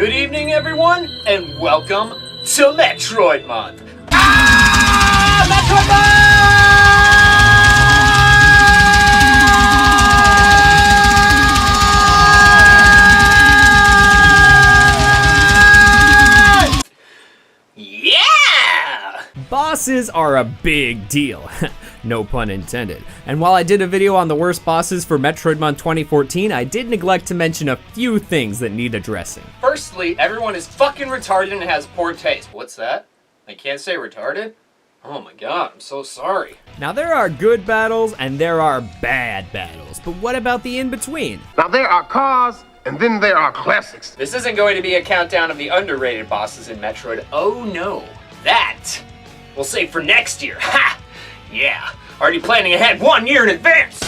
Good evening, everyone, and welcome to Metroid Month. Metroid Month! Yeah! Bosses are a big deal. No pun intended. And while I did a video on the worst bosses for Metroid Month 2014, I did neglect to mention a few things that need addressing. Firstly, everyone is fucking retarded and has poor taste. What's that? I can't say retarded? Oh my god, I'm so sorry. Now there are good battles and there are bad battles, but what about the in-between? Now there are cars, and then there are classics. This isn't going to be a countdown of the underrated bosses in Metroid. Oh no, that we'll save for next year. Ha! Yeah, already planning ahead 1 year in advance.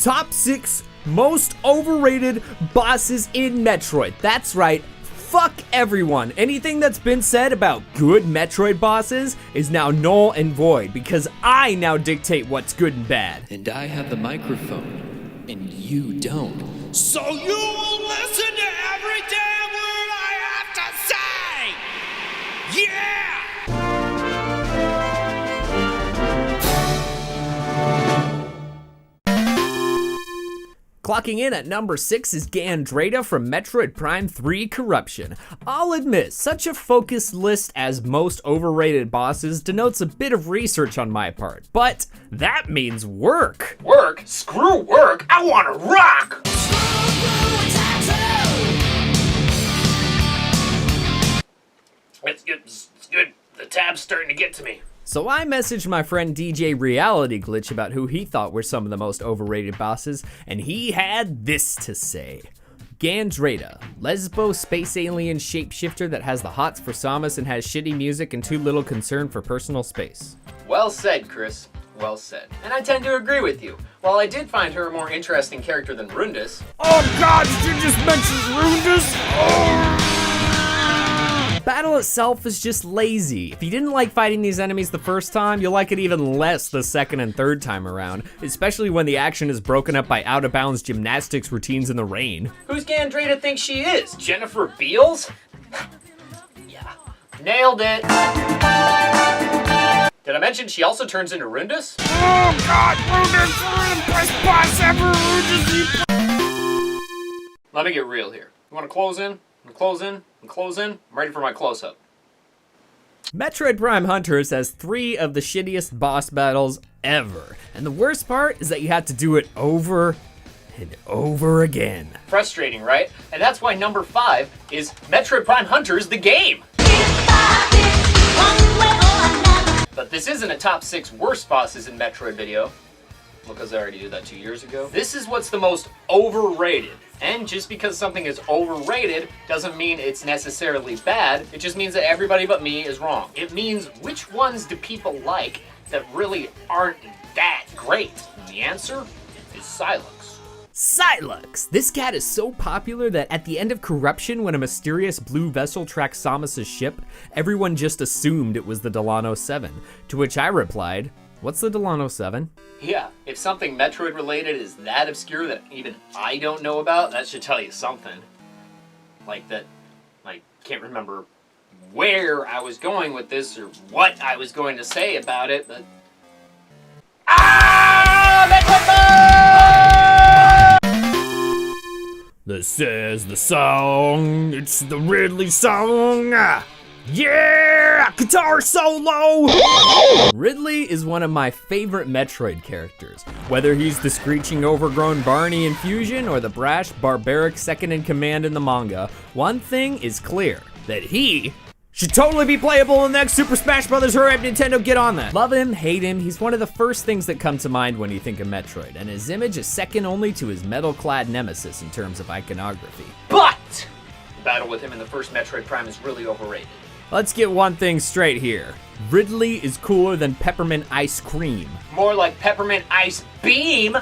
Top 6 most overrated bosses in Metroid. That's right, fuck everyone. Anything that's been said about good Metroid bosses is now null and void because I now dictate what's good and bad. And I have the microphone, and you don't. So you will listen to every damn word I have to say! Yeah! Clocking in at number 6 is Gandrayda from Metroid Prime 3 Corruption. I'll admit, such a focused list as most overrated bosses denotes a bit of research on my part, but that means work. Work? Screw work, I wanna rock! It's good, the tab's starting to get to me. So I messaged my friend DJ Reality Glitch about who he thought were some of the most overrated bosses, and he had this to say. Gandrayda, lesbo space alien shapeshifter that has the hots for Samus and has shitty music and too little concern for personal space. Well said, Chris. Well said. And I tend to agree with you. While I did find her a more interesting character than Ruinous. Oh god, did you just mention Ruinous? Oh! Battle itself is just lazy. If you didn't like fighting these enemies the first time, you'll like it even less the second and third time around, especially when the action is broken up by out-of-bounds gymnastics routines in the rain. Who's Gandrayda think she is? Jennifer Beals? Yeah, nailed it. Did I mention she also turns into Ruinous? Oh god, Ruinous, the best boss ever! Let me get real here. You wanna close in? Close in. I'm ready for my close-up. Metroid Prime Hunters has 3 of the shittiest boss battles ever. And the worst part is that you have to do it over and over again. Frustrating, right? And that's why number 5 is Metroid Prime Hunters, the game. But this isn't a top 6 worst bosses in Metroid video, because I already did that 2 years ago. This is what's the most overrated. And just because something is overrated doesn't mean it's necessarily bad. It just means that everybody but me is wrong. It means which ones do people like that really aren't that great? And the answer is Silux. Silux! This cat is so popular that at the end of Corruption, when a mysterious blue vessel tracks Samus's ship, everyone just assumed it was the Delano 7. To which I replied, what's the Delano 7? Yeah, if something Metroid related is that obscure that even I don't know about, that should tell you something. Like that, I can't remember where I was going with this or what I was going to say about it, but... This is the song, it's the Ridley song. Yeah! Guitar solo! Ridley is one of my favorite Metroid characters. Whether he's the screeching overgrown Barney in Fusion or the brash barbaric second in command in the manga, one thing is clear, that he should totally be playable in the next Super Smash Bros. Hurry up, Nintendo, get on that. Love him, hate him, he's one of the first things that come to mind when you think of Metroid, and his image is second only to his metal-clad nemesis in terms of iconography. But the battle with him in the first Metroid Prime is really overrated. Let's get one thing straight here. Ridley is cooler than peppermint ice cream. More like peppermint ice beam.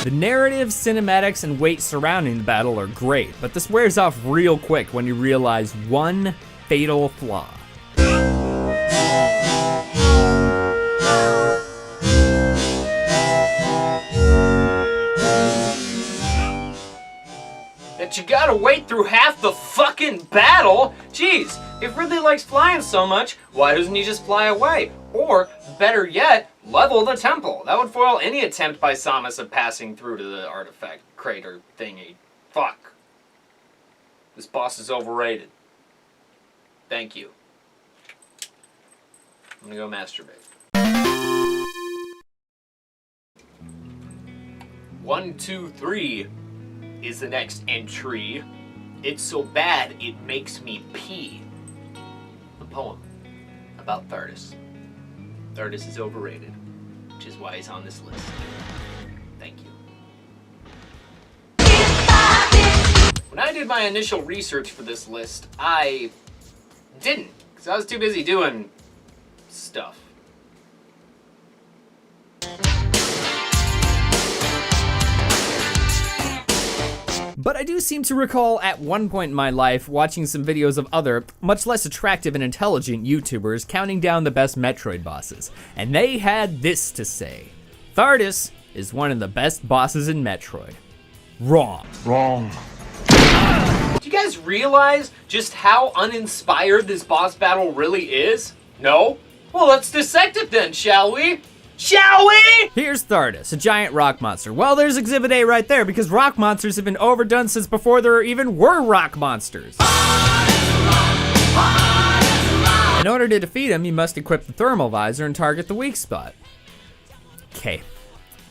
The narrative, cinematics, and weight surrounding the battle are great, but this wears off real quick when you realize one fatal flaw. that you gotta wait through half the fucking battle? Jeez, if Ridley likes flying so much, why doesn't he just fly away? Or, better yet, level the temple. That would foil any attempt by Samus of passing through to the artifact crater thingy. Fuck. This boss is overrated. Thank you. I'm gonna go masturbate. 1, 2, 3 is the next entry. It's so bad it makes me pee. A poem about Dardis. Dardis is overrated, which is why he's on this list. Thank you. When I did my initial research for this list, I didn't, because I was too busy doing stuff. But I do seem to recall at one point in my life watching some videos of other, much less attractive and intelligent YouTubers counting down the best Metroid bosses. And they had this to say: Dardis is one of the best bosses in Metroid. Wrong. Wrong. Do you guys realize just how uninspired this boss battle really is? No? Well, let's dissect it then, shall we? Shall we? Here's Dardis, a giant rock monster. Well, there's Exhibit A right there, because rock monsters have been overdone since before there even were rock monsters. In order to defeat him, you must equip the thermal visor and target the weak spot. Okay.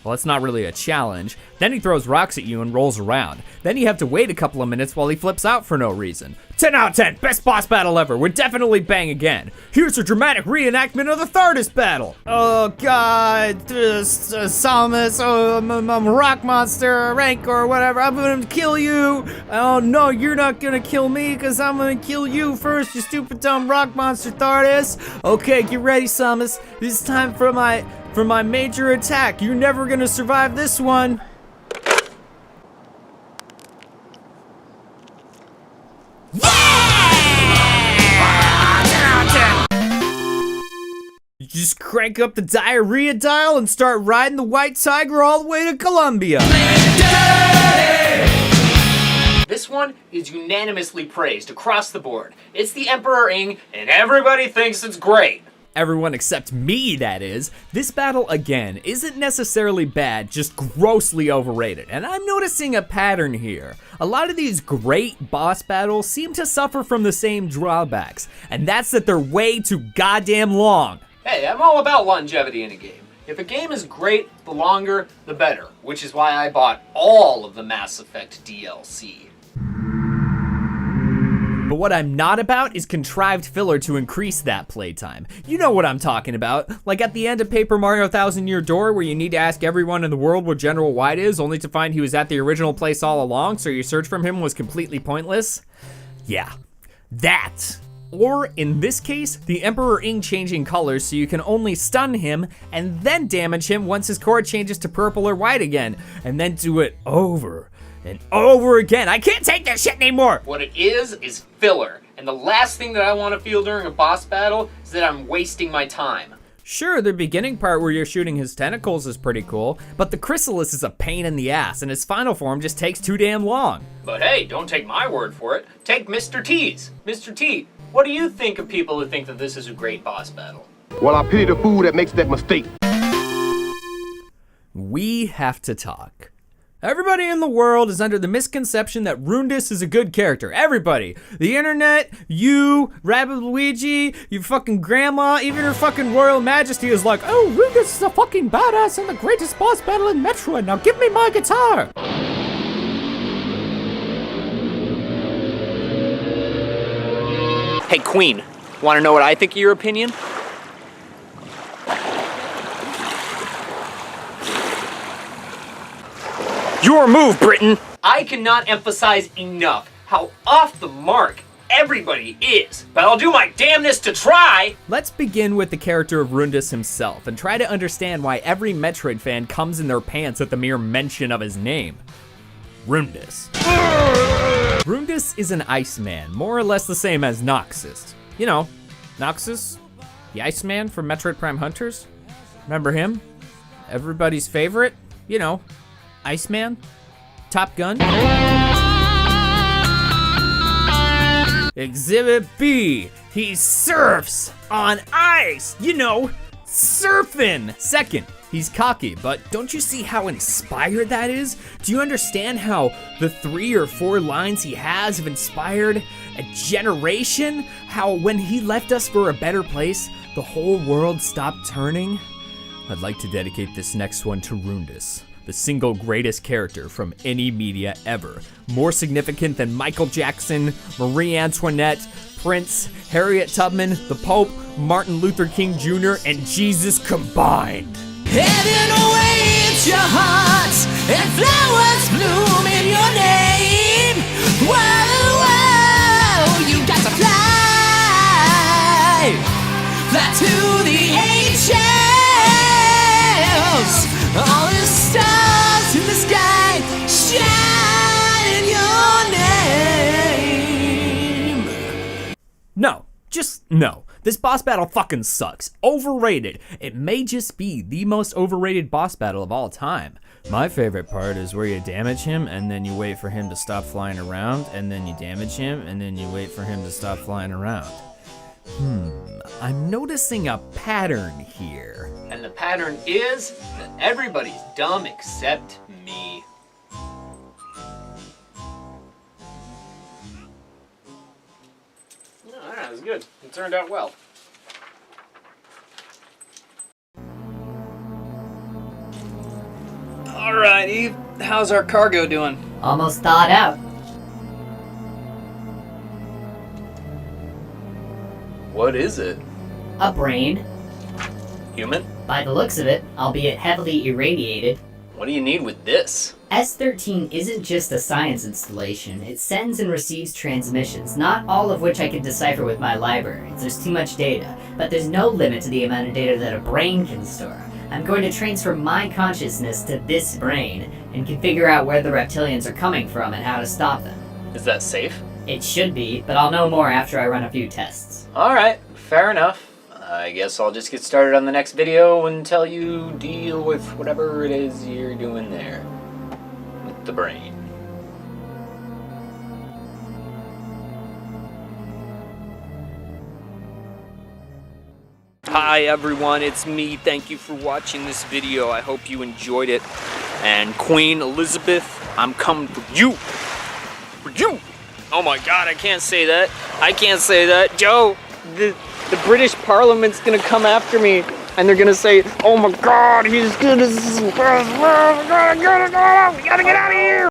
Well, that's not really a challenge. Then he throws rocks at you and rolls around. Then you have to wait a couple of minutes while he flips out for no reason. 10 out of 10, best boss battle ever, would definitely bang again. Here's a dramatic reenactment of the Dardis battle. Oh god, Samus, I'm a rock monster, rank or whatever, I'm gonna kill you. Oh no, you're not gonna kill me, because I'm gonna kill you first, you stupid dumb rock monster, Dardis. Okay, get ready, Samus. This is time for my major attack. You're never gonna survive this one. You just crank up the diarrhea dial and start riding the white tiger all the way to Colombia. This one is unanimously praised across the board. It's the Emperor Inge, and everybody thinks it's great. Everyone except me, that is. This battle, again, isn't necessarily bad, just grossly overrated. And I'm noticing a pattern here. A lot of these great boss battles seem to suffer from the same drawbacks, and that's that they're way too goddamn long. Hey, I'm all about longevity in a game. If a game is great, the longer, the better, which is why I bought all of the Mass Effect DLC. But what I'm not about is contrived filler to increase that playtime. You know what I'm talking about. Like at the end of Paper Mario 1000 Year Door, where you need to ask everyone in the world what General White is, only to find he was at the original place all along, so your search from him was completely pointless. Yeah, that. Or, in this case, the Emperor Inge changing colors so you can only stun him and then damage him once his core changes to purple or white again, and then do it over and over again. I can't take that shit anymore! What it is filler, and the last thing that I want to feel during a boss battle is that I'm wasting my time. Sure, the beginning part where you're shooting his tentacles is pretty cool, but the chrysalis is a pain in the ass, and his final form just takes too damn long. But hey, don't take my word for it. Take Mr. T's. Mr. T, what do you think of people who think that this is a great boss battle? Well, I pity the fool that makes that mistake. We have to talk. Everybody in the world is under the misconception that Ruinous is a good character. Everybody. The internet, you, Rabbit Luigi, your fucking grandma, even her fucking royal majesty is like, oh, Ruinous is a fucking badass and the greatest boss battle in Metroid. Now give me my guitar. Hey, Queen, want to know what I think of your opinion? Your move, Britain! I cannot emphasize enough how off the mark everybody is, but I'll do my damnedest to try! Let's begin with the character of Ruinous himself and try to understand why every Metroid fan comes in their pants at the mere mention of his name. Ruinous. Ruinous is an Iceman, more or less the same as Noxus. You know, Noxus, the Iceman from Metroid Prime Hunters. Remember him? Everybody's favorite, you know, Iceman, Top Gun. Exhibit B, he surfs on ice. You know, surfing. Second, he's cocky, but don't you see how inspired that is? Do you understand how the 3 or 4 lines he has have inspired a generation? How when he left us for a better place, the whole world stopped turning? I'd like to dedicate this next one to Ruinous, the single greatest character from any media ever. More significant than Michael Jackson, Marie Antoinette, Prince, Harriet Tubman, the Pope, Martin Luther King Jr., and Jesus combined. Heaven awaits your heart, and flowers bloom in your name. Whoa, whoa, you got to fly, fly to the angels. All the stars in the sky shine in your name. No, just no. This boss battle fucking sucks. Overrated. It may just be the most overrated boss battle of all time. My favorite part is where you damage him and then you wait for him to stop flying around, and then you damage him and then you wait for him to stop flying around. I'm noticing a pattern here. And the pattern is that everybody's dumb except me. That was good. It turned out well. Alright, Eve. How's our cargo doing? Almost thawed out. What is it? A brain, Human? by the looks of it, albeit heavily irradiated. What do you need with this? S-13 isn't just a science installation. It sends and receives transmissions, not all of which I can decipher with my libraries. There's too much data, but there's no limit to the amount of data that a brain can store. I'm going to transfer my consciousness to this brain and can figure out where the reptilians are coming from and how to stop them. Is that safe? It should be, but I'll know more after I run a few tests. Alright, fair enough. I guess I'll just get started on the next video until you deal with whatever it is you're doing there. With the brain. Hi everyone, it's me. Thank you for watching this video. I hope you enjoyed it. And Queen Elizabeth, I'm coming for you. For you! Oh my god, I can't say that. I can't say that. Joe, the British Parliament's gonna come after me. And they're gonna say, oh my god, he's gonna... We gotta get out of here!